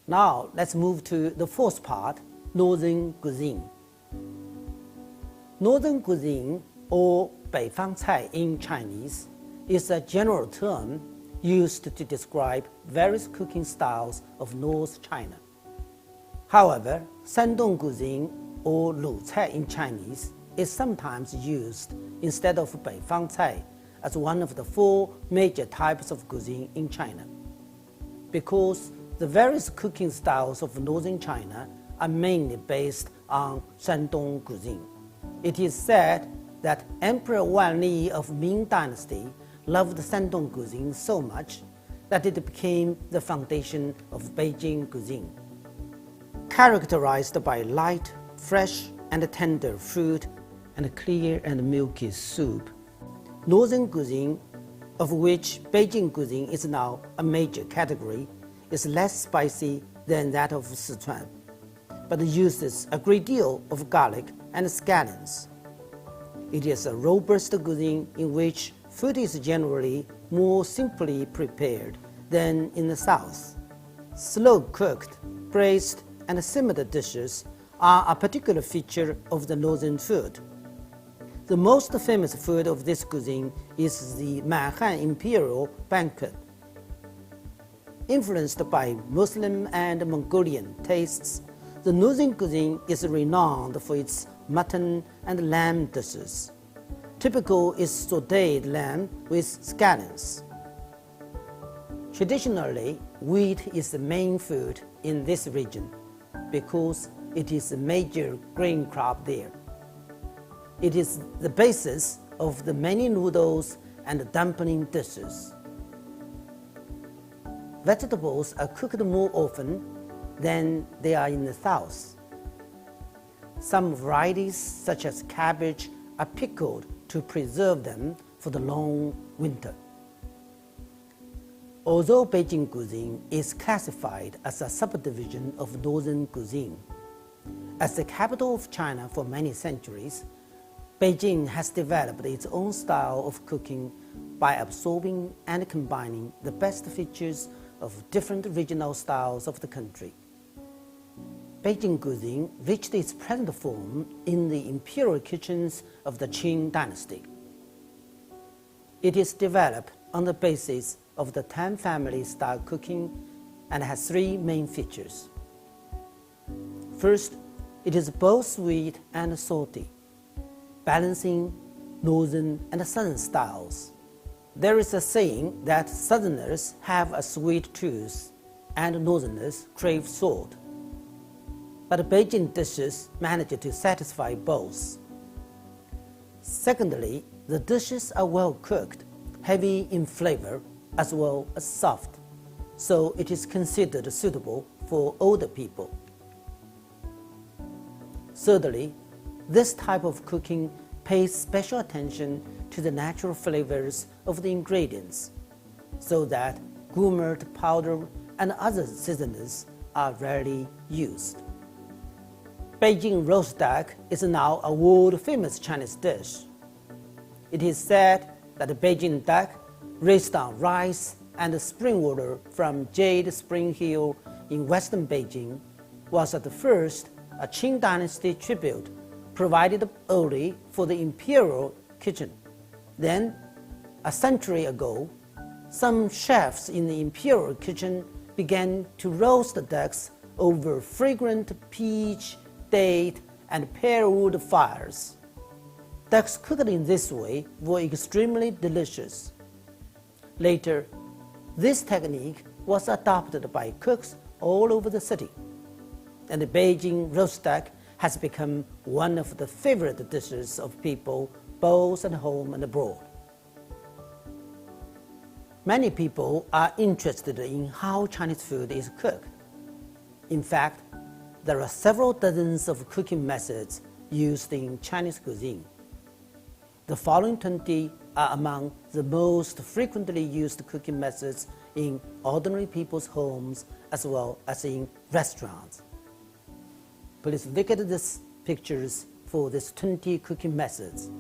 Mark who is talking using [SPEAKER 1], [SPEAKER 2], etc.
[SPEAKER 1] Now let's move to the fourth part, Northern cuisine. Northern cuisine, or 北方菜 in Chinese, is a general term used to describe various cooking styles of North China. However, Shandong cuisine, or 鲁菜 in Chinese, is sometimes used instead of 北方菜 as one of the four major types of cuisine in China. Because the various cooking styles of northern China are mainly based on Shandong cuisine. It is said that Emperor Wanli of Ming Dynasty loved Shandong cuisine so much that it became the foundation of Beijing cuisine. Characterized by light, fresh, and tender food and clear and milky soup, Northern cuisine, of which Beijing cuisine is now a major category, is less spicy than that of Sichuan, but uses a great deal of garlic and scallions. It is a robust cuisine in which food is generally more simply prepared than in the south. Slow-cooked, braised, and simmered dishes are a particular feature of the northern food. The most famous food of this cuisine is the Manhan Imperial Banquet. Influenced by Muslim and Mongolian tastes, the northern cuisine is renowned for its mutton and lamb dishes. Typical is sautéed lamb with scallions. Traditionally, wheat is the main food in this region because it is a major grain crop there. It is the basis of the many noodles and dumpling dishes. Vegetables are cooked more often than they are in the south. Some varieties, such as cabbage, are pickled to preserve them for the long winter. Although Beijing cuisine is classified as a subdivision of Northern cuisine, as the capital of China for many centuries, Beijing has developed its own style of cooking by absorbing and combining the best features of different regional styles of the country. Beijing cuisine reached its present form in the imperial kitchens of the Qing dynasty. It is developed on the basis of the Tang family style cooking and has three main features. First, it is both sweet and salty, balancing northern and southern styles. There is a saying that southerners have a sweet tooth and northerners crave salt. But Beijing dishes manage to satisfy both. Secondly, the dishes are well cooked, heavy in flavor, as well as soft, so it is considered suitable for older people. Thirdly, this type of cooking pays special attention to the natural flavors of the ingredients, so that gourmet powder and other seasonings are rarely used. Beijing roast duck is now a world-famous Chinese dish. It is said that the Beijing duck, raised on rice and spring water from Jade Spring Hill in western Beijing, was at first a Qing dynasty tribute provided only for the imperial kitchen. Then, a century ago, some chefs in the imperial kitchen began to roast ducks over fragrant peach, date, and pear wood fires. Ducks cooked in this way were extremely delicious. Later, this technique was adopted by cooks all over the city, and the Beijing roast duck has become one of the favorite dishes of people both at home and abroad. Many people are interested in how Chinese food is cooked. In fact, there are several dozens of cooking methods used in Chinese cuisine. The following 20 are among the most frequently used cooking methods in ordinary people's homes as well as in restaurants. Please look at these pictures for these 20 cooking methods.